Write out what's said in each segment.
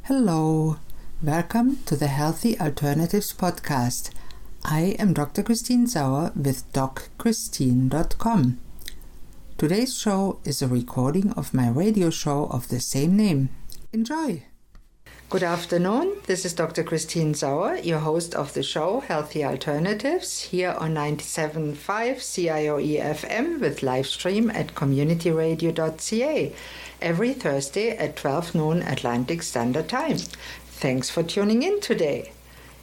Hello, welcome to the Healthy Alternatives podcast. I am Dr. Christine Sauer with DocChristine.com. Today's show is a recording of my radio show of the same name. Enjoy! Good afternoon, this is Dr. Christine Sauer, your host of the show Healthy Alternatives, here on 97.5 CIOE FM with live stream at communityradio.ca every Thursday at 12 noon Atlantic Standard Time. Thanks for tuning in today.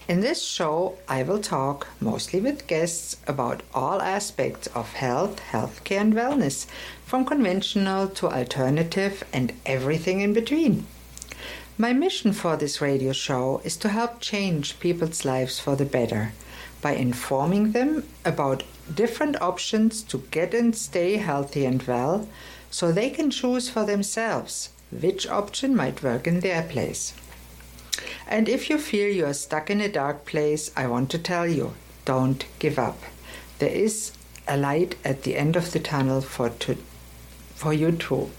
In this show, I will talk, mostly with guests, about all aspects of health, healthcare and wellness, from conventional to alternative and everything in between. My mission for this radio show is to help change people's lives for the better by informing them about different options to get and stay healthy and well, so they can choose for themselves which option might work in their place. And if you feel you are stuck in a dark place, I want to tell you, don't give up. There is a light at the end of the tunnel for you too.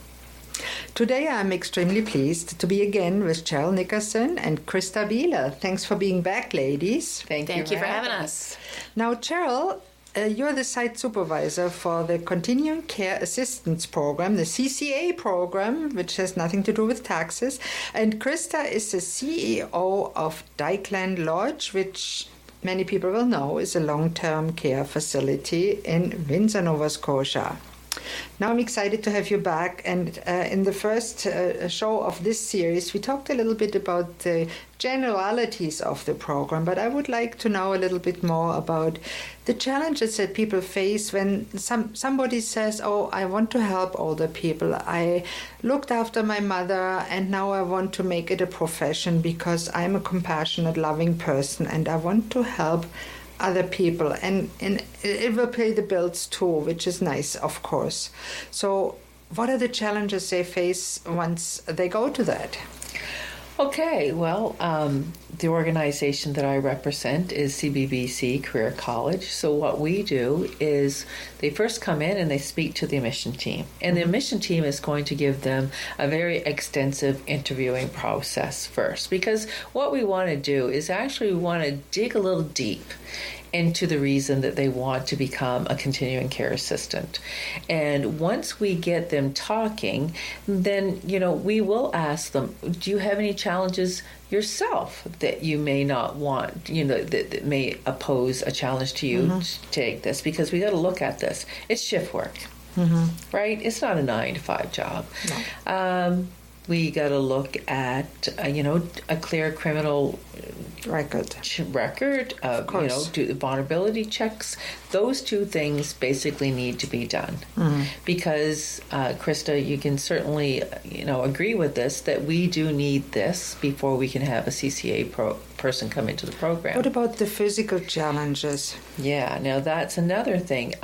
Today I'm extremely pleased to be again with Cheryl Nickerson and Krista Bieler. Thanks for being back, ladies. Thank you for having us. Now, Cheryl, you're the site supervisor for the Continuing Care Assistance Program, the CCA program, which has nothing to do with taxes. And Krista is the CEO of Dykeland Lodge, which many people will know is a long-term care facility in Windsor, Nova Scotia. Now I'm excited to have you back, and in the first show of this series we talked a little bit about the generalities of the program, but I would like to know a little bit more about the challenges that people face when somebody says, oh, I want to help older people. I looked after my mother and now I want to make it a profession because I'm a compassionate, loving person and I want to help other people, and it will pay the bills too, which is nice, of course. So what are the challenges they face once they go to that? Okay, well, the organization that I represent is CBBC Career College. So what we do is they first come in and they speak to the admission team. And the admission team is going to give them a very extensive interviewing process first. Because what we want to do is actually we want to dig a little deep into the reason that they want to become a continuing care assistant. And once we get them talking, then, we will ask them, do you have any challenges yourself that you may not want, that may oppose a challenge to you to take this? Because we got to look at this. It's shift work, right? It's not a 9-to-5 job. No. We got to look at, a clear criminal record, do the vulnerability checks. Those two things basically need to be done. Because, Krista, you can certainly, agree with this, that we do need this before we can have a CCA person come into the program. What about the physical challenges? Yeah, now that's another thing.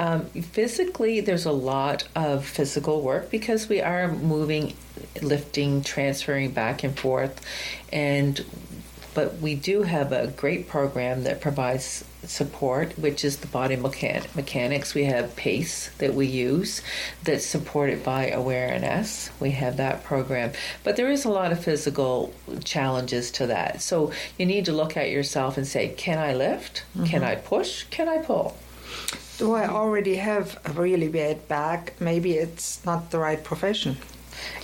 Physically, there's a lot of physical work because we are moving, lifting, transferring back and forth, but we do have a great program that provides support, which is the body mechanics. We have PACE that we use that's supported by awareness. We have that program. But there is a lot of physical challenges to that. So you need to look at yourself and say, can I lift? Can I push? Can I pull? Do I already have a really bad back? Maybe it's not the right profession.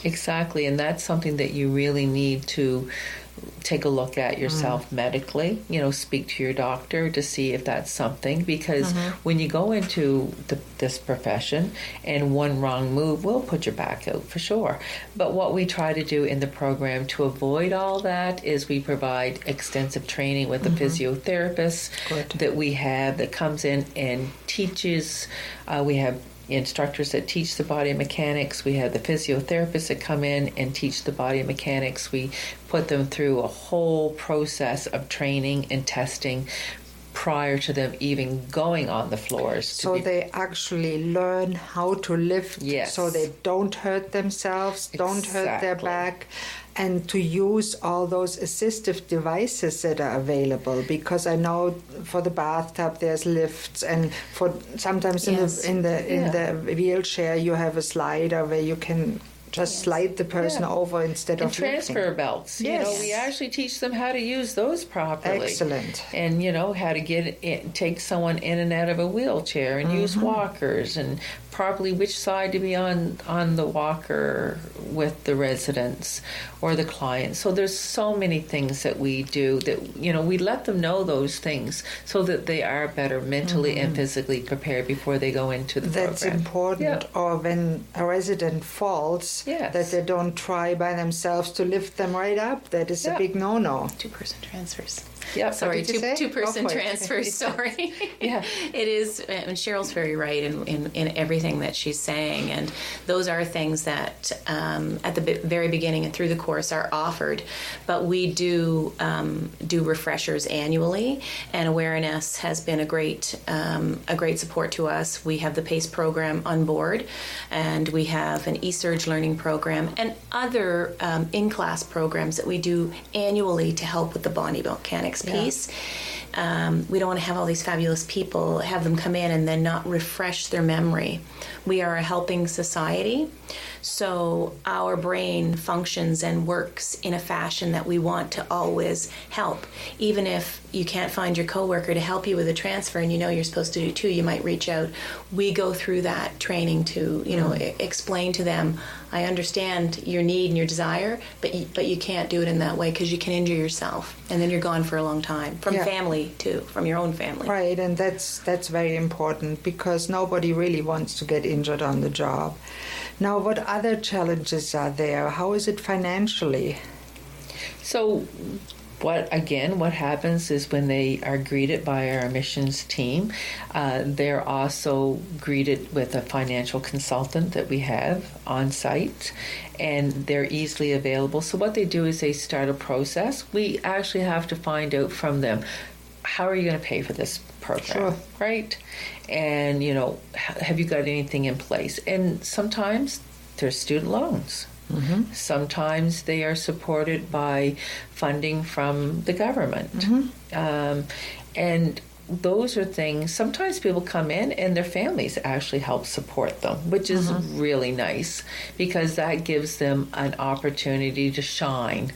Exactly, and that's something that you really need to take a look at yourself medically, speak to your doctor to see if that's something, because when you go into this profession and one wrong move will put your back out for sure. But what we try to do in the program to avoid all that is we provide extensive training with the physiotherapist that we have that comes in and teaches. We have instructors that teach the body mechanics. We have the physiotherapists that come in and teach the body mechanics. We put them through a whole process of training and testing prior to them even going on the floors. So they actually learn how to lift, so they don't hurt themselves, don't hurt their back, and to use all those assistive devices that are available. Because I know for the bathtub there's lifts, and for sometimes in the wheelchair you have a slider where you can just slide the person over instead and of transfer lifting. belts. Yes. We actually teach them how to use those properly. Excellent. And how to take someone in and out of a wheelchair and use walkers, and properly which side to be on the walker with the residents or the client. So there's so many things that we do that we let them know those things so that they are better mentally and physically prepared before they go into the program. That's important. Or when a resident falls, that they don't try by themselves to lift them right up. That is a big no-no. Two-person transfers. Yeah, sorry, two-person transfers. Sorry. It is, and Cheryl's very right in everything that she's saying, and those are things that at the very beginning and through the course are offered, but we do refreshers annually, and awareness has been a great support to us. We have the PACE program on board, and we have an eSurge learning program and other in-class programs that we do annually to help with the body mechanics piece. We don't want to have all these fabulous people, have them come in and then not refresh their memory. We are a helping society, so our brain functions and works in a fashion that we want to always help. Even if you can't find your coworker to help you with a transfer and you're supposed to do two, you might reach out. We go through that training to explain to them, I understand your need and your desire, but you can't do it in that way because you can injure yourself, and then you're gone for a long time. From family too, from your own family. Right, and that's very important because nobody really wants to get injured on the job. Now, what other challenges are there? How is it financially? So, what happens is when they are greeted by our admissions team, they're also greeted with a financial consultant that we have on site, and they're easily available. So what they do is they start a process. We actually have to find out from them, how are you going to pay for this program, right? And, have you got anything in place? And sometimes there's student loans. Mm-hmm. Sometimes they are supported by funding from the government. Mm-hmm. And those are things, sometimes people come in and their families actually help support them, which is really nice because that gives them an opportunity to shine,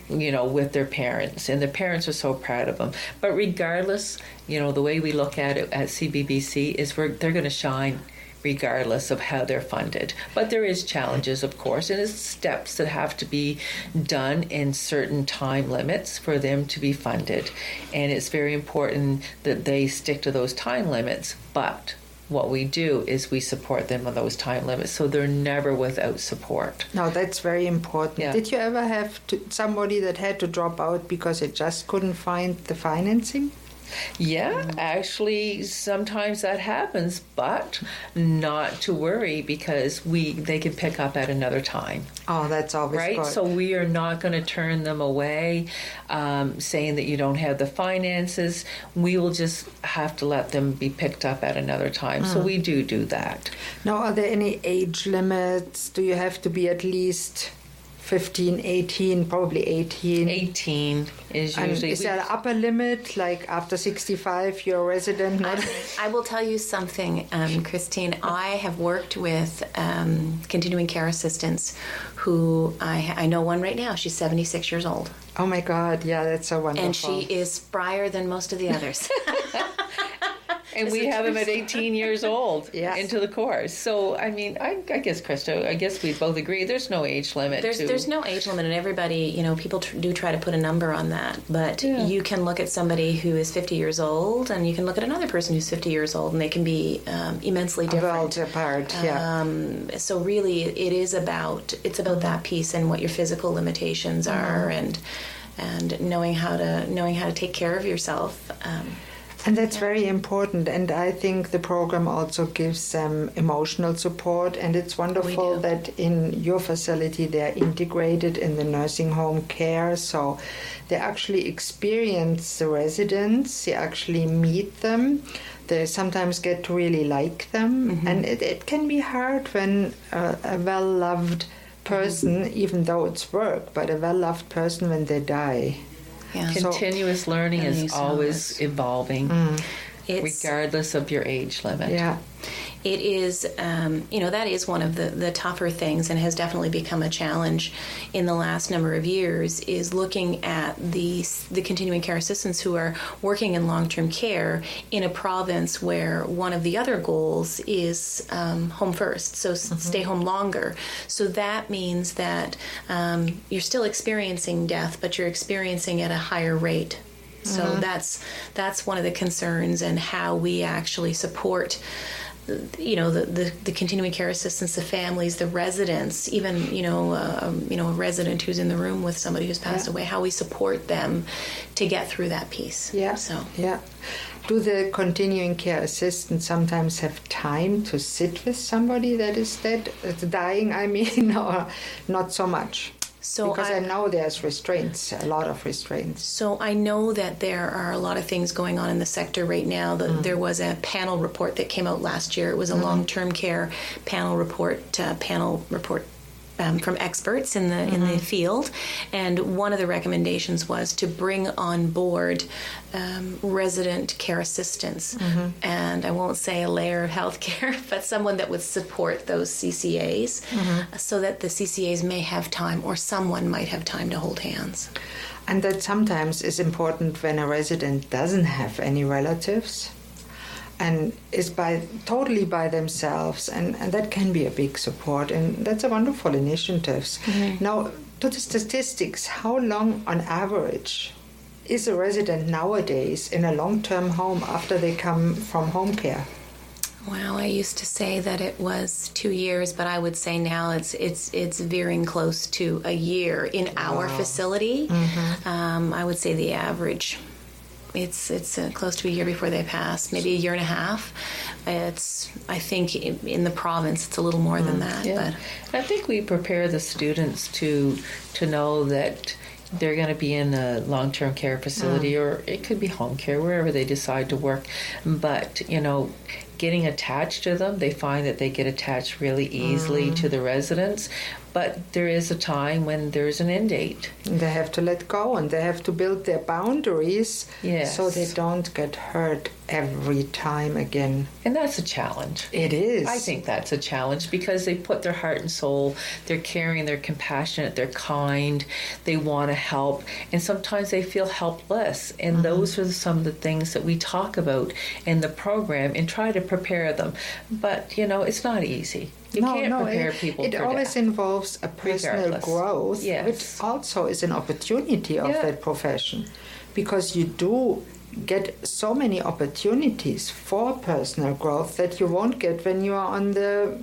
with their parents, and their parents are so proud of them. But regardless, the way we look at it at CBBC is they're going to shine regardless of how they're funded. But there is challenges, of course, and it's steps that have to be done in certain time limits for them to be funded. And it's very important that they stick to those time limits, but what we do is we support them on those time limits, so they're never without support. No, that's very important. Yeah. Did you ever have somebody that had to drop out because it just couldn't find the financing? Yeah, actually, sometimes that happens, but not to worry because they can pick up at another time. Oh, that's always right. Good. So we are not going to turn them away, saying that you don't have the finances. We will just have to let them be picked up at another time. So we do that. Now, are there any age limits? Do you have to be at least 15, 18, probably 18. 18 is usually... Is there an upper limit, like after 65, you're a resident? I will tell you something, Christine. I have worked with continuing care assistants who I know one right now. She's 76 years old. Oh my God, yeah, that's so wonderful. And she is sprier than most of the others. And we have them at 18 years old into the course. So, I mean, I guess, Krista, we both agree there's no age limit. There's no age limit, and everybody, people do try to put a number on that. But you can look at somebody who is 50 years old, and you can look at another person who's 50 years old, and they can be immensely different. A world apart, So really, it's about that piece and what your physical limitations are, and knowing how to take care of yourself. And that's very important, and I think the program also gives them emotional support, and it's wonderful that in your facility they're integrated in the nursing home care, so they actually experience the residents, they actually meet them, they sometimes get to really like them, and it can be hard when a well-loved person, even though it's work, but a well-loved person when they die. Yeah. Continuous learning is always evolving. regardless of your age limit. Yeah. It is, that is one of the tougher things, and has definitely become a challenge in the last number of years, is looking at the continuing care assistants who are working in long-term care in a province where one of the other goals is home first, so stay home longer. So that means that you're still experiencing death, but you're experiencing at a higher rate. So that's one of the concerns, and how we actually support the continuing care assistants, the families, the residents, even a resident who's in the room with somebody who's passed away, how we support them to get through that piece. Do the continuing care assistants sometimes have time to sit with somebody that is dying, or not so much? Because I know there's restraints, a lot of restraints. So I know that there are a lot of things going on in the sector right now. There was a panel report that came out last year. It was a long-term care panel report from experts in the field, and one of the recommendations was to bring on board resident care assistants, and I won't say a layer of healthcare, but someone that would support those CCAs, so that the CCAs may have time, or someone might have time to hold hands. And that sometimes is important when a resident doesn't have any relatives and is totally by themselves, and that can be a big support, and that's a wonderful initiative. Now, to the statistics, how long on average is a resident nowadays in a long-term home after they come from home care? Well, I used to say that it was 2 years, but I would say now it's veering close to a year in our facility. I would say the average, it's close to a year before they pass, maybe a year and a half. I think in the province it's a little more than that. Yeah. But I think we prepare the students to know that they're going to be in a long-term care facility, or it could be home care, wherever they decide to work. But, getting attached to them, they find that they get attached really easily to the residents. But there is a time when there's an end date. They have to let go, and they have to build their boundaries so they don't get hurt every time again. And that's a challenge. It is. I think that's a challenge, because they put their heart and soul, they're caring, they're compassionate, they're kind, they want to help, and sometimes they feel helpless. And those are some of the things that we talk about in the program and try to prepare them. But, it's not easy. You can't prepare people for death. It always involves a personal growth, which also is an opportunity of that profession, because you do get so many opportunities for personal growth that you won't get when you are on the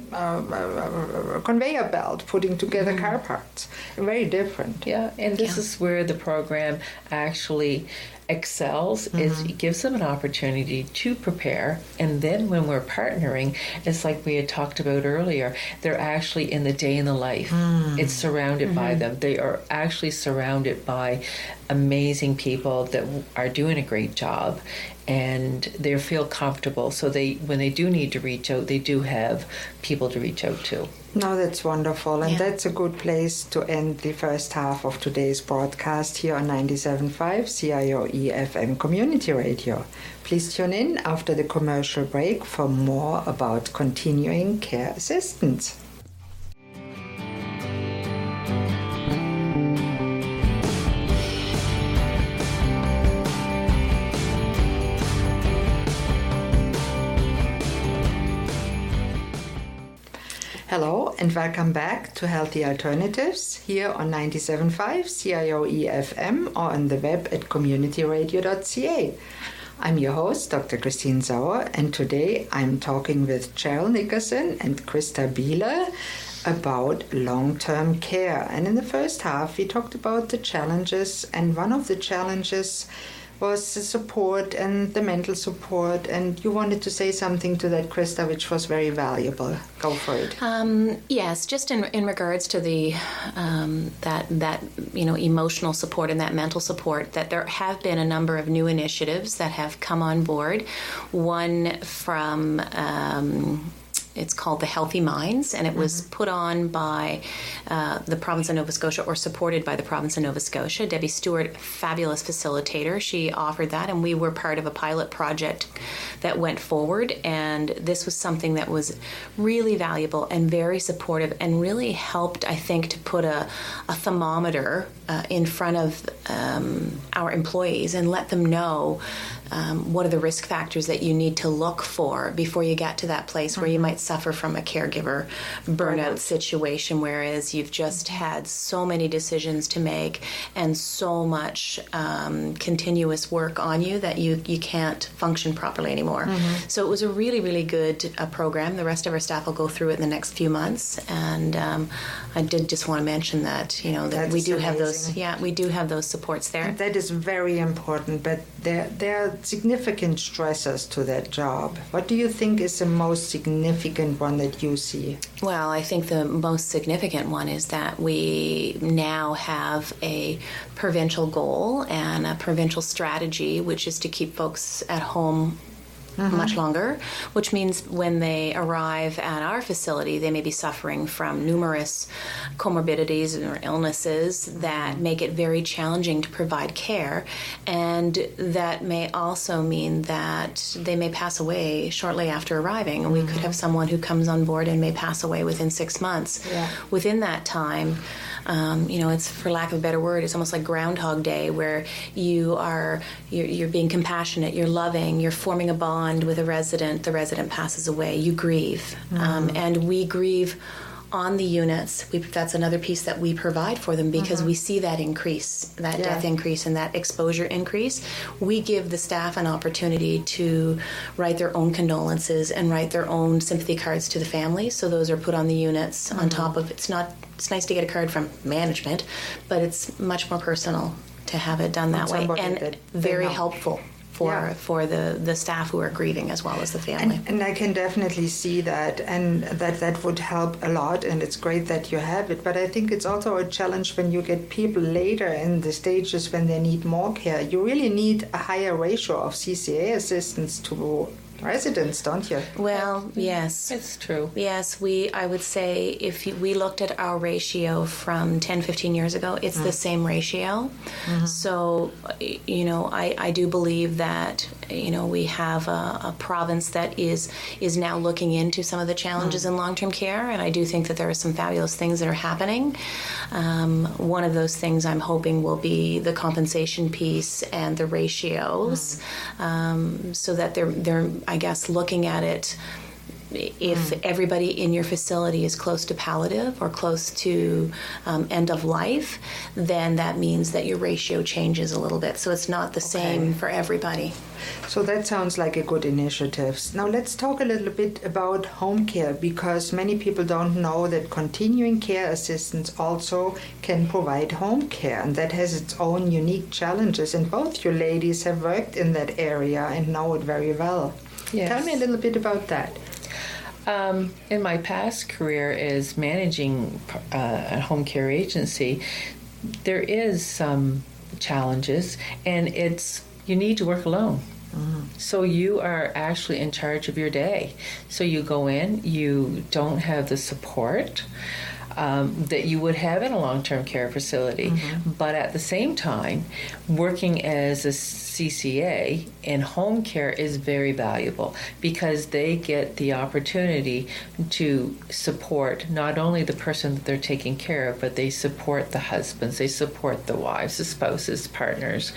conveyor belt putting together car parts. Very different. Yeah, and this is where the program actually excels, is it gives them an opportunity to prepare. And then when we're partnering, it's like we had talked about earlier, they're actually in the day in the life. It's surrounded by them. They are actually surrounded by amazing people that are doing a great job, and they feel comfortable. So when they do need to reach out, they do have people to reach out to. No, that's wonderful. And that's a good place to end the first half of today's broadcast here on 97.5 CIOE FM Community Radio. Please tune in after the commercial break for more about continuing care assistance. Hello and welcome back to Healthy Alternatives here on 97.5 CIOE FM or on the web at communityradio.ca. I'm your host, Dr. Christine Sauer, and today I'm talking with Cheryl Nickerson and Krista Bieler about long-term care. And in the first half, we talked about the challenges, and one of the challenges was the support and the mental support, and you wanted to say something to that, Krista, which was very valuable. Go for it. Yes, just in regards to the that emotional support and that mental support, that there have been a number of new initiatives that have come on board. One from it's called the Healthy Minds, and it was put on by the province of Nova Scotia, or supported by the province of Nova Scotia. Debbie Stewart, fabulous facilitator, she offered that, and we were part of a pilot project that went forward, and this was something that was really valuable and very supportive, and really helped, I think, to put a thermometer in front of our employees and let them know what are the risk factors that you need to look for before you get to that place where you might suffer from a caregiver burnout situation, whereas you've just had so many decisions to make and so much continuous work on you that you can't function properly anymore. So it was a really, really good program. The rest of our staff will go through it in the next few months, and I did just want to mention that, you know, that we do have those, we do have those supports there. And that is very important, but there are significant stressors to that job. What do you think is the most significant one that you see? Well, I think the most significant one is that we now have a provincial goal and a provincial strategy, which is to keep folks at home much longer, which means when they arrive at our facility, they may be suffering from numerous comorbidities or illnesses that make it very challenging to provide care, and that may also mean that they may pass away shortly after arriving. And we could have someone who comes on board and may pass away within 6 months. Within that time, you know, it's, for lack of a better word, it's almost like Groundhog Day, where you're being compassionate, you're loving, you're forming a bond with a resident. The resident passes away, you grieve, and we grieve on the units. That's another piece that we provide for them, because we see that increase, that death increase and that exposure increase. We give the staff an opportunity to write their own condolences and write their own sympathy cards to the family. So those are put on the units on top of, it's nice to get a card from management, but it's much more personal to have it done that way, and very helpful for the staff who are grieving as well as the family. And I can definitely see that, and that would help a lot, and it's great that you have it. But I think it's also a challenge when you get people later in the stages when they need more care. You really need a higher ratio of CCA assistants to residents, don't you? Well, yes. It's true. Yes, I would say if we looked at our ratio from 10, 15 years ago, it's the same ratio. So, you know, I do believe that, you know, we have a province that is now looking into some of the challenges in long-term care, and I do think that there are some fabulous things that are happening. One of those things I'm hoping will be the compensation piece and the ratios, so that they're I guess looking at it, if everybody in your facility is close to palliative or close to end of life, then that means that your ratio changes a little bit. So it's not the same for everybody. So that sounds like a good initiative. Now let's talk a little bit about home care, because many people don't know that continuing care assistants also can provide home care, and that has its own unique challenges. And both you ladies have worked in that area and know it very well. Yes. Tell me a little bit about that. In my past career as managing a home care agency, there is some challenges, and you need to work alone. So you are actually in charge of your day. So you go in, you don't have the support that you would have in a long-term care facility. But at the same time, working as a CCA in home care is very valuable, because they get the opportunity to support not only the person that they're taking care of, but they support the husbands, they support the wives, the spouses, partners.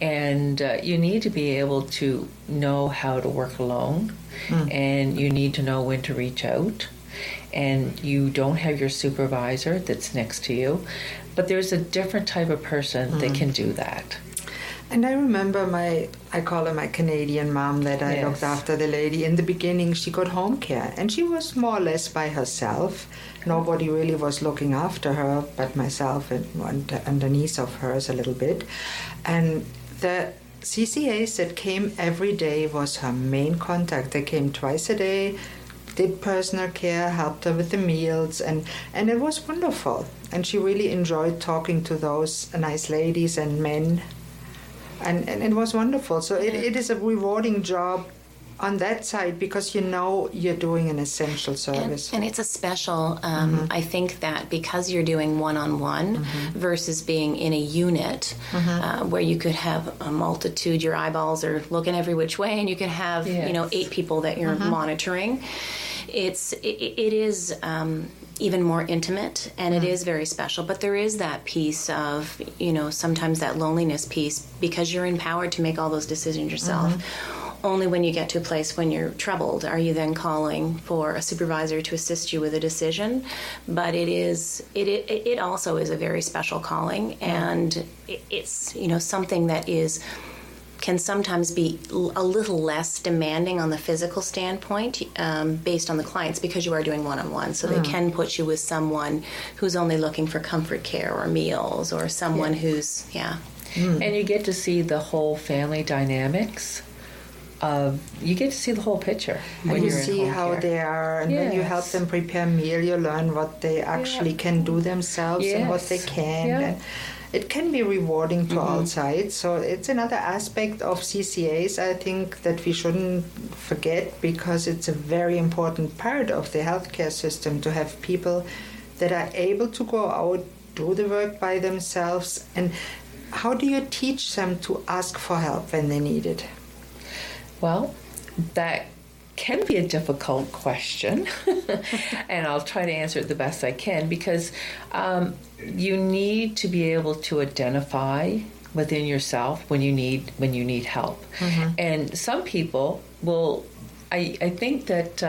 And you need to be able to know how to work alone, and you need to know when to reach out. And you don't have your supervisor that's next to you, but there's a different type of person that can do that. And I remember I call her my Canadian mom, that I looked after the lady. In the beginning, she got home care, and she was more or less by herself. Nobody really was looking after her but myself and underneath of hers a little bit. And the CCAs that came every day was her main contact. They came twice a day, did personal care, helped her with the meals, and it was wonderful. And she really enjoyed talking to those nice ladies and men, and it was wonderful. So it is a rewarding job on that side because you know you're doing an essential service. And it's a special, I think that because you're doing one-on-one versus being in a unit where you could have a multitude, your eyeballs are looking every which way, and you can have, 8 people that you're monitoring. It is even more intimate, and it is very special, but there is that piece of, sometimes that loneliness piece because you're empowered to make all those decisions yourself. Only when you get to a place when you're troubled are you then calling for a supervisor to assist you with a decision. But it also is a very special calling, and it's something that can sometimes be a little less demanding on the physical standpoint based on the clients because you are doing one-on-one. So they can put you with someone who's only looking for comfort care or meals, or someone who's And you get to see the whole family dynamics. You get to see the whole picture when and you you're in see home how care. they are, and when you help them prepare meal, you learn what they actually can do themselves and what they can. And it can be rewarding to all sides. So it's another aspect of CCAs, I think, that we shouldn't forget, because it's a very important part of the healthcare system to have people that are able to go out, do the work by themselves. And how do you teach them to ask for help when they need it? Well, that can be a difficult question, and I'll try to answer it the best I can, because you need to be able to identify within yourself when you need help. And some people will. I think that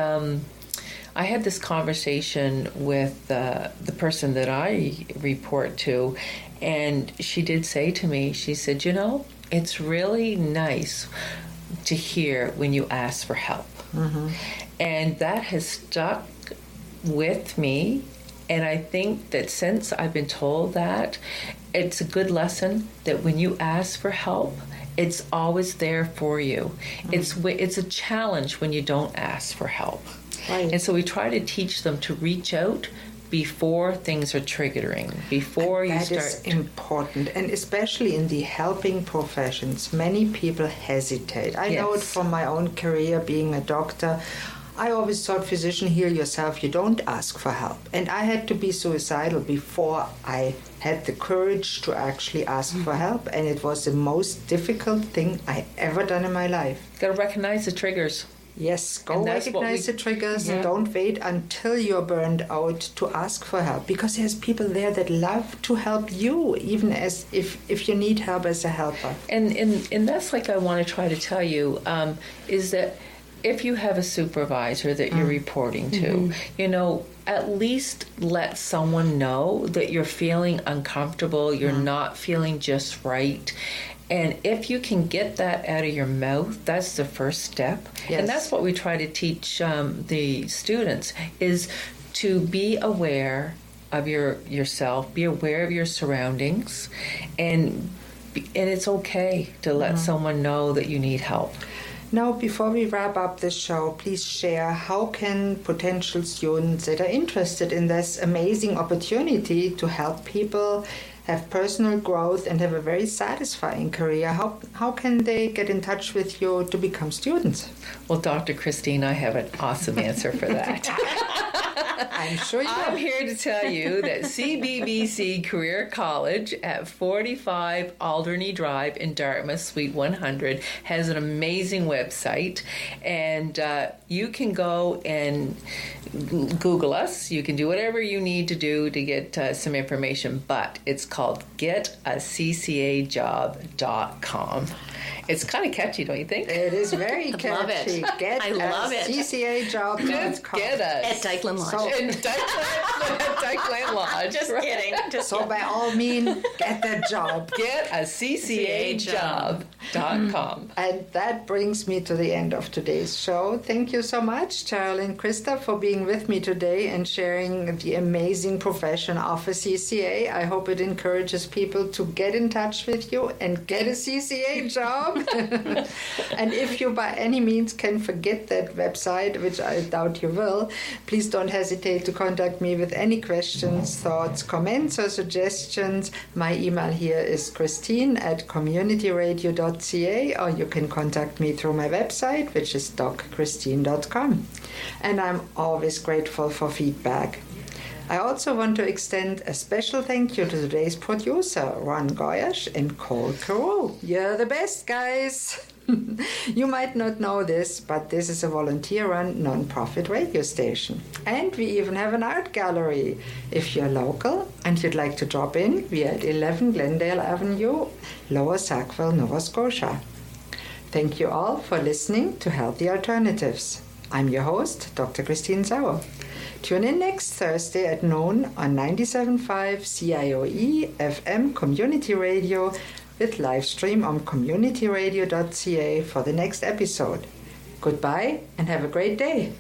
I had this conversation with the person that I report to, and she did say to me, she said, it's really nice to hear when you ask for help. And that has stuck with me, and I think that since I've been told that, it's a good lesson that when you ask for help, it's always there for you. It's a challenge when you don't ask for help. Right. And so we try to teach them to reach out before things are triggering, before you start. That is important, and especially in the helping professions, many people hesitate. I know it from my own career being a doctor. I always thought, physician, heal yourself, you don't ask for help. And I had to be suicidal before I had the courage to actually ask for help, and it was the most difficult thing I ever done in my life. Got to recognize the triggers. Yes, go recognize the triggers. Don't wait until you're burned out to ask for help, because there's people there that love to help you, even as if you need help as a helper. And that's like I want to try to tell you is that if you have a supervisor that you're reporting to, at least let someone know that you're feeling uncomfortable, you're not feeling just right. And if you can get that out of your mouth, that's the first step. Yes. And that's what we try to teach the students, is to be aware of yourself, be aware of your surroundings, and it's okay to let someone know that you need help. Now, before we wrap up this show, please share how can potential students that are interested in this amazing opportunity to help people have personal growth and have a very satisfying career, how can they get in touch with you to become students? Well, Dr. Christine, I have an awesome answer for that. I'm sure you do. I'm here to tell you that CBBC Career College at 45 Alderney Drive in Dartmouth, Suite 100, has an amazing website, and you can go and Google us. You can do whatever you need to do to get some information, but it's called getaccajob.com. It's kind of catchy, don't you think? It is very catchy. Love it. I love it. CCAjob.com. Just get us. At Dykeland Lodge. So, In Dykeland Lodge. Just kidding. so by all means, get that job. Get a CCAjob.com. And that brings me to the end of today's show. Thank you so much, Cheryl and Krista, for being with me today and sharing the amazing profession of a CCA. I hope it encourages people to get in touch with you and get a CCA job. And if you by any means can forget that website, which I doubt you will, please don't hesitate to contact me with any questions, thoughts, comments, or suggestions. My email here is christine@communityradio.ca, or you can contact me through my website, which is docchristine.com. And I'm always grateful for feedback. I also want to extend a special thank you to today's producer, Ron Goyash and Cole Carew. You're the best, guys! You might not know this, but this is a volunteer-run non-profit radio station. And we even have an art gallery. If you're local and you'd like to drop in, we're at 11 Glendale Avenue, Lower Sackville, Nova Scotia. Thank you all for listening to Healthy Alternatives. I'm your host, Dr. Christine Sauer. Tune in next Thursday at noon on 97.5 CIOE FM Community Radio with live stream on communityradio.ca for the next episode. Goodbye and have a great day.